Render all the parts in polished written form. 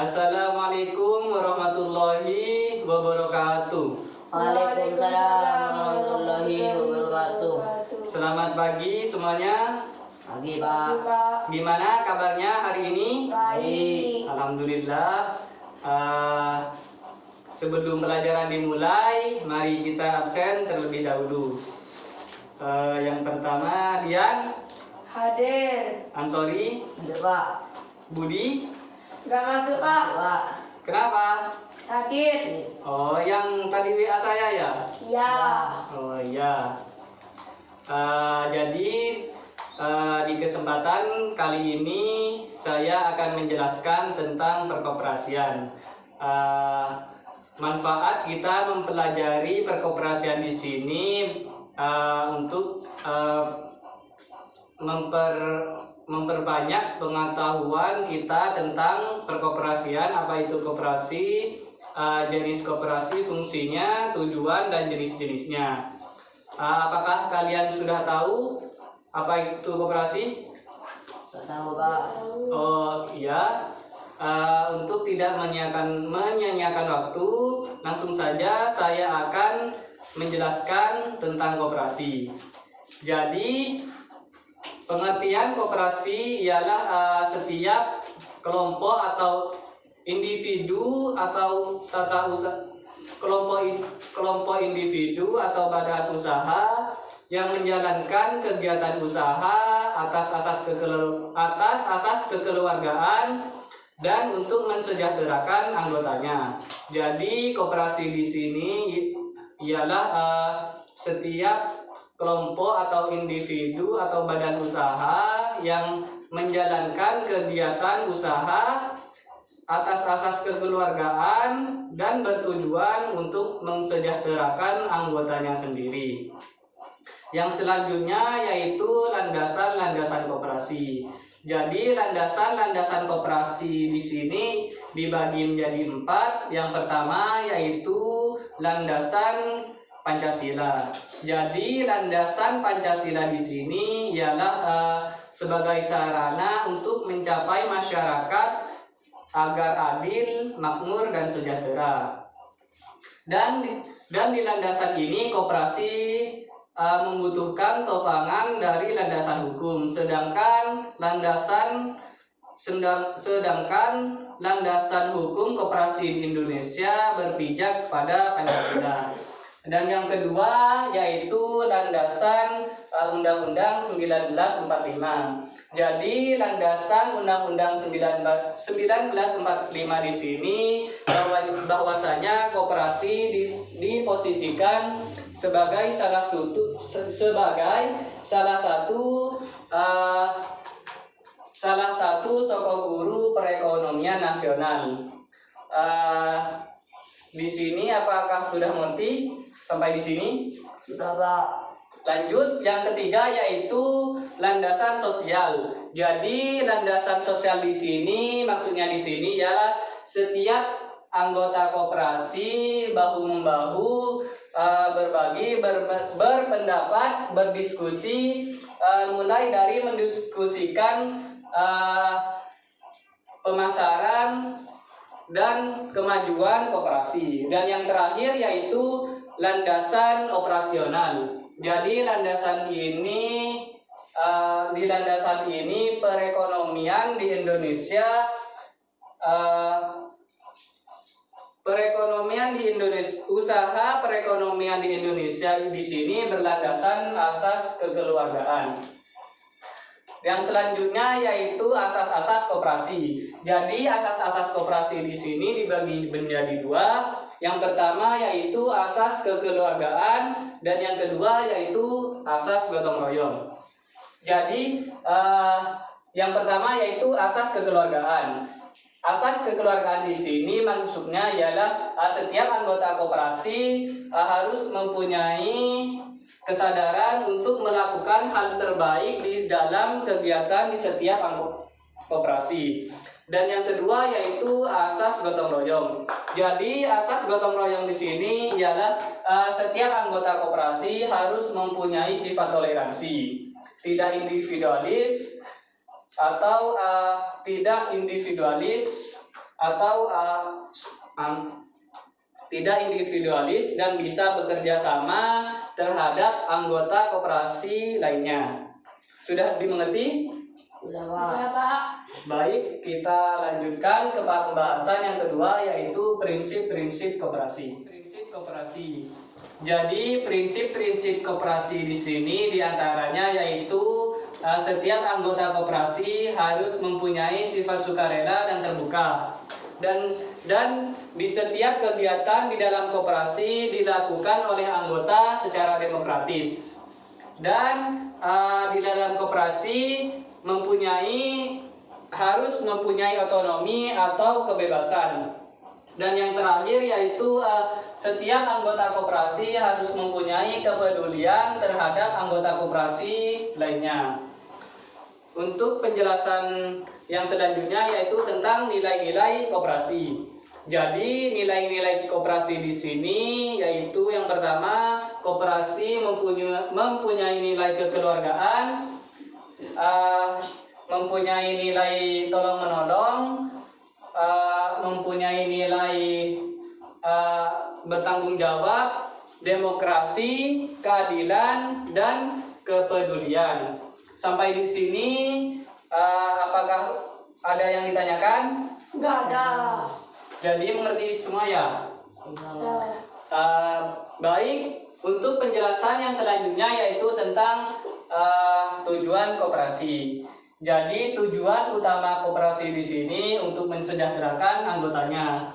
Assalamualaikum warahmatullahi wabarakatuh. Waalaikumsalam warahmatullahi wabarakatuh. Selamat pagi semuanya. Pagi, Pak. Gimana kabarnya hari ini? Baik. Alhamdulillah. Sebelum pelajaran dimulai, mari kita absen terlebih dahulu. Yang pertama, Dian, Hadir. Ansori, Hadir, Pak. Budi. Gak masuk, Pak. Pak. Kenapa? Sakit. Oh, yang tadi WA saya ya? Iya. Oh iya. Jadi di kesempatan kali ini saya akan menjelaskan tentang perkoperasian. Manfaat kita mempelajari perkoperasian di sini untuk memperbanyak pengetahuan kita tentang perkoperasian, apa itu koperasi, jenis koperasi, fungsinya, tujuan, dan jenis-jenisnya. Apakah kalian sudah tahu apa itu koperasi? Tidak tahu, Pak. Oh iya. Untuk tidak menyanyiakan waktu, langsung saja saya akan menjelaskan tentang koperasi. Jadi, pengertian koperasi ialah setiap kelompok atau individu atau tata usaha, kelompok individu atau badan usaha yang menjalankan kegiatan usaha atas asas kekeluargaan dan untuk mensejahterakan anggotanya. Jadi koperasi di sini ialah setiap kelompok atau individu atau badan usaha yang menjalankan kegiatan usaha atas asas kekeluargaan dan bertujuan untuk mensejahterakan anggotanya sendiri. Yang selanjutnya yaitu landasan-landasan koperasi. Jadi landasan-landasan koperasi di sini dibagi menjadi 4. Yang pertama yaitu landasan Pancasila. Jadi landasan Pancasila di sini ialah sebagai sarana untuk mencapai masyarakat agar adil, makmur, dan sejahtera. Dan di landasan ini koperasi membutuhkan topangan dari landasan hukum, sedangkan landasan hukum koperasi di Indonesia berpijak pada Pancasila. Dan yang kedua yaitu landasan Undang-Undang 1945. Jadi landasan Undang-Undang 1945 di sini bahwasanya koperasi diposisikan sebagai salah satu sokong guru perekonomian nasional. Di sini apakah sudah mengerti sampai di sini? Sudah, Pak. Lanjut, yang ketiga yaitu landasan sosial. Jadi landasan sosial di sini maksudnya di sini ya setiap anggota koperasi bahu membahu berbagi, berpendapat, berdiskusi, mulai dari mendiskusikan pemasaran dan kemajuan koperasi. Dan yang terakhir yaitu landasan operasional. Jadi di landasan ini perekonomian di Indonesia usaha perekonomian di Indonesia di sini berlandasan asas kekeluargaan. Yang selanjutnya yaitu asas-asas koperasi. Jadi asas-asas koperasi di sini dibagi menjadi 2. Yang pertama yaitu asas kekeluargaan dan yang kedua yaitu asas gotong royong. Jadi yang pertama yaitu asas kekeluargaan. Asas kekeluargaan di sini maksudnya ialah setiap anggota koperasi harus mempunyai kesadaran untuk melakukan hal terbaik di dalam kegiatan di setiap anggota koperasi. Dan yang kedua yaitu asas gotong royong. Jadi asas gotong royong di sini ialah setiap anggota koperasi harus mempunyai sifat toleransi, tidak individualis atau tidak individualis dan bisa bekerja sama terhadap anggota koperasi lainnya. Sudah dimengerti? Sudah Sudah, Pak. Pak. Baik, kita lanjutkan ke pembahasan yang kedua, yaitu prinsip-prinsip koperasi. Prinsip koperasi. Jadi prinsip-prinsip koperasi di sini diantaranya yaitu setiap anggota koperasi harus mempunyai sifat sukarela dan terbuka. Dan di setiap kegiatan di dalam koperasi dilakukan oleh anggota secara demokratis. Dan di dalam koperasi harus mempunyai otonomi atau kebebasan. Dan yang terakhir yaitu setiap anggota koperasi harus mempunyai kepedulian terhadap anggota koperasi lainnya. Untuk penjelasan yang selanjutnya yaitu tentang nilai-nilai koperasi. Jadi nilai-nilai koperasi di sini yaitu yang pertama, koperasi mempunyai nilai kekeluargaan, mempunyai nilai tolong-menolong, mempunyai nilai bertanggung jawab, demokrasi, keadilan, dan kepedulian. Sampai di sini, apakah ada yang ditanyakan? Enggak ada. Jadi mengerti semua ya? Sudah Ya. Pak. Baik, untuk penjelasan yang selanjutnya yaitu tentang tujuan koperasi. Jadi tujuan utama koperasi di sini untuk mensejahterakan anggotanya.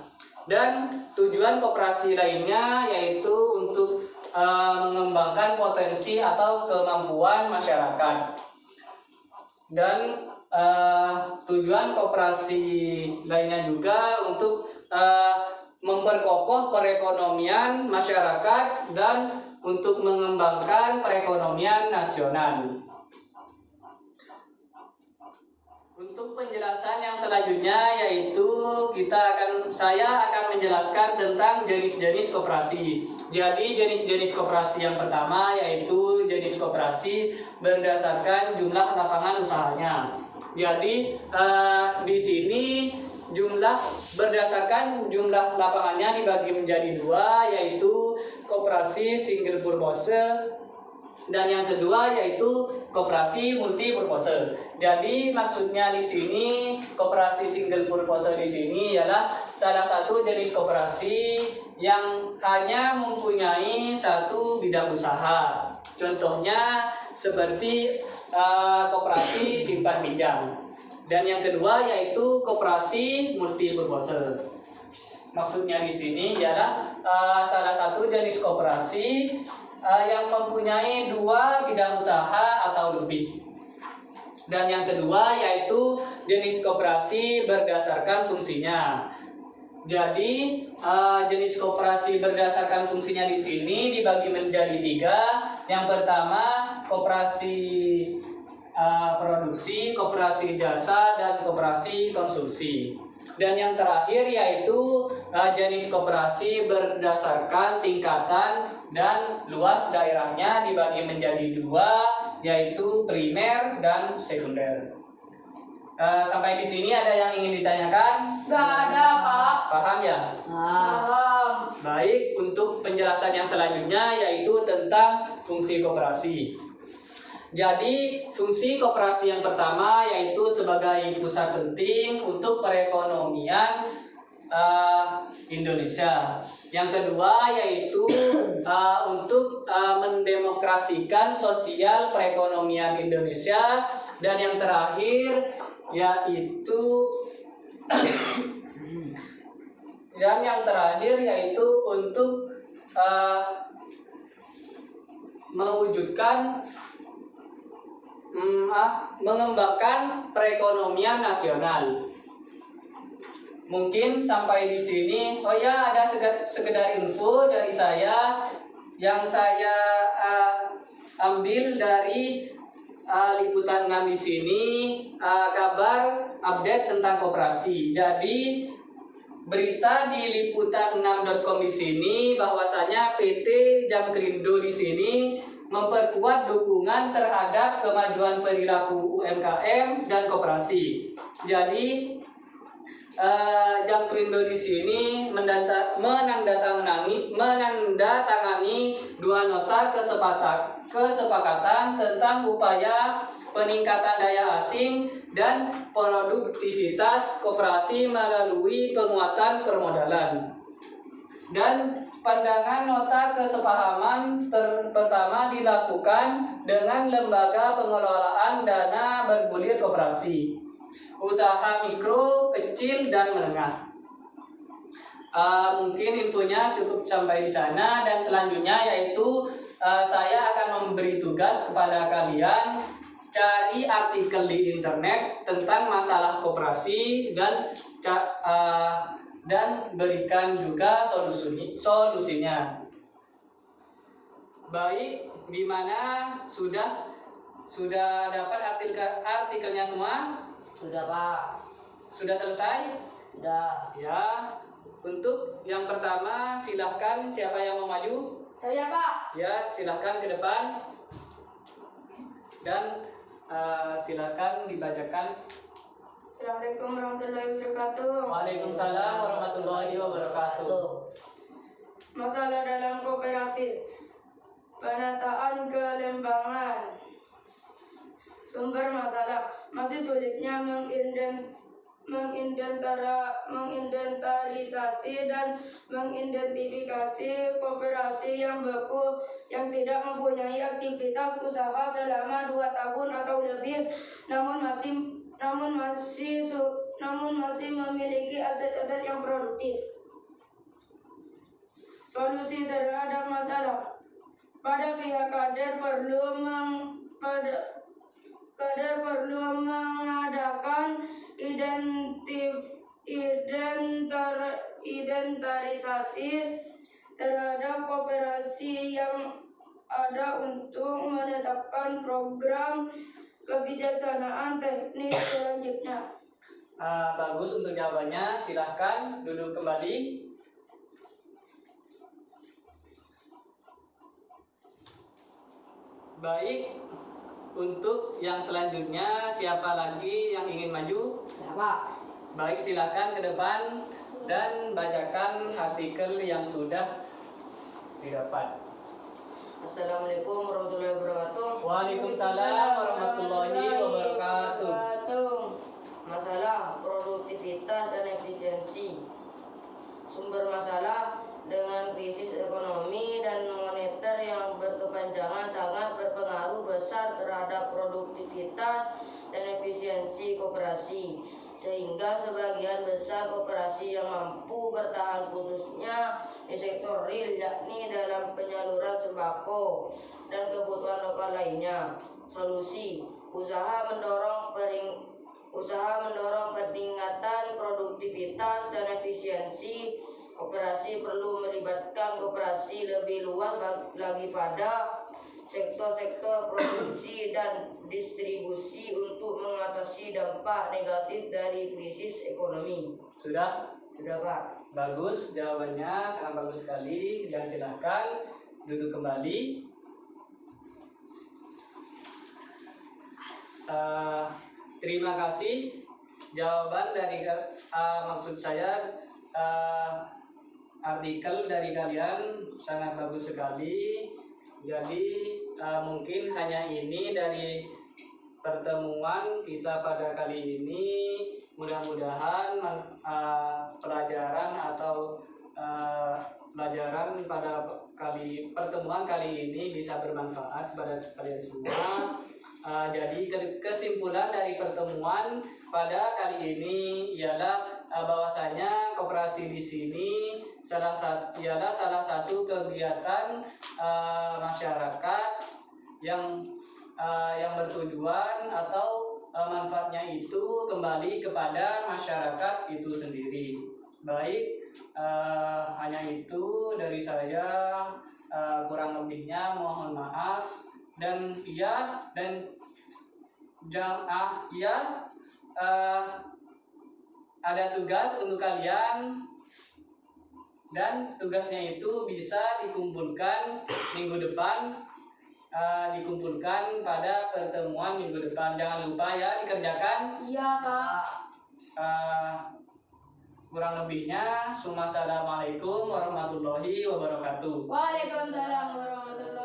Dan tujuan koperasi lainnya yaitu untuk mengembangkan potensi atau kemampuan masyarakat. Dan tujuan koperasi lainnya juga untuk memperkokoh perekonomian masyarakat dan untuk mengembangkan perekonomian nasional. Untuk penjelasan yang selanjutnya yaitu saya akan menjelaskan tentang jenis-jenis koperasi. Jadi jenis-jenis koperasi yang pertama yaitu jenis koperasi berdasarkan jumlah lapangan usahanya. Jadi di sini berdasarkan jumlah lapangannya dibagi menjadi dua, yaitu koperasi single purpose dan yang kedua yaitu koperasi multi purpose. Jadi maksudnya di sini koperasi single purpose di sini ialah salah satu jenis koperasi yang hanya mempunyai satu bidang usaha. Contohnya seperti koperasi simpan pinjam. Dan yang kedua yaitu koperasi multi purpose. Maksudnya di sini ialah salah satu jenis koperasi yang mempunyai dua bidang usaha atau lebih. Dan yang kedua yaitu jenis koperasi berdasarkan fungsinya. Jadi jenis koperasi berdasarkan fungsinya di sini dibagi menjadi tiga. Yang pertama koperasi produksi, koperasi jasa, dan koperasi konsumsi. Dan yang terakhir yaitu jenis koperasi berdasarkan tingkatan dan luas daerahnya dibagi menjadi dua, yaitu primer dan sekunder. Sampai di sini ada yang ingin ditanyakan? Enggak ada, Pak. Paham ya? Paham. Baik, untuk penjelasan yang selanjutnya yaitu tentang fungsi koperasi. Jadi fungsi koperasi yang pertama yaitu sebagai pusat penting untuk perekonomian Indonesia. Yang kedua yaitu untuk mendemokrasikan sosial perekonomian Indonesia. Dan yang terakhir yaitu untuk mewujudkan mengembangkan perekonomian nasional. Mungkin sampai di sini. Oh ya, ada sekedar info dari saya yang saya ambil dari liputan 6 di sini, kabar update tentang koperasi. Jadi berita di liputan6.com di sini bahwasanya PT Jamkrindo di sini memperkuat dukungan terhadap kemajuan perilaku UMKM dan koperasi. Jadi Jamkrindo di sini menandatangani dua nota kesepakatan tentang upaya peningkatan daya asing dan produktivitas koperasi melalui penguatan permodalan. Dan pandangan nota kesepahaman pertama dilakukan dengan lembaga pengelolaan dana bergulir koperasi, usaha mikro, kecil, dan menengah. Mungkin infonya cukup sampai di sana, dan selanjutnya yaitu saya akan memberi tugas kepada kalian cari artikel di internet tentang masalah koperasi dan berikan juga solusinya. Baik, gimana sudah dapat artikelnya semua? Sudah Pak. Sudah selesai? Sudah. Ya. Untuk yang pertama, silahkan siapa yang mau maju? Saya Pak. Ya, silahkan ke depan. Dan silahkan dibacakan. Assalamualaikum warahmatullahi wabarakatuh. Waalaikumsalam warahmatullahi wabarakatuh. Masalah dalam koperasi. Penataan kelembangan. Sumber masalah. Masih sulitnya menginventarisasi dan mengidentifikasi koperasi yang beku yang tidak mempunyai aktivitas usaha selama 2 tahun atau lebih, namun masih memiliki aset-aset yang produktif. Solusi terhadap masalah. Pada pihak kader perlu mengadakan inventarisasi terhadap koperasi yang ada untuk menetapkan program kebijaksanaan teknis selanjutnya. Bagus untuk jawabannya. Silahkan duduk kembali. Baik, untuk yang selanjutnya siapa lagi yang ingin maju? Ya Pak. Baik, silakan ke depan dan bacakan artikel yang sudah didapat. Assalamualaikum warahmatullahi wabarakatuh. Waalaikumsalam warahmatullahi wabarakatuh. Masalah produktivitas dan efisiensi. Sumber masalah dengan krisis ekonomi dan moneter yang berkepanjangan sangat berpengaruh besar terhadap produktivitas dan efisiensi koperasi, sehingga sebagian besar koperasi yang mampu bertahan khususnya di sektor real, yakni dalam penyaluran sembako dan kebutuhan lokal lainnya. Solusi: usaha mendorong peningkatan produktivitas dan efisiensi koperasi perlu melibatkan koperasi lebih luas lagi pada sektor-sektor produksi dan distribusi untuk mengatasi dampak negatif dari krisis ekonomi. Sudah? Sudah Pak. Bagus jawabannya, sangat bagus sekali. Dan silahkan duduk kembali. Terima kasih. Jawaban dari maksud saya artikel dari kalian sangat bagus sekali. Jadi mungkin hanya ini dari pertemuan kita pada kali ini. Mudah-mudahan pelajaran pada pertemuan kali ini bisa bermanfaat kepada kalian semua. Jadi kesimpulan dari pertemuan pada kali ini ialah bahwasanya koperasi di sini ialah salah satu kegiatan masyarakat yang bertujuan atau manfaatnya itu kembali kepada masyarakat itu sendiri. Baik, hanya itu dari saya. Kurang lebihnya mohon maaf. Dan ada tugas untuk kalian, dan tugasnya itu bisa dikumpulkan minggu depan, dikumpulkan pada pertemuan minggu depan. Jangan lupa ya dikerjakan. Iya Pak. Kurang lebihnya, assalamualaikum warahmatullahi wabarakatuh. Waalaikumsalam warahmatullahi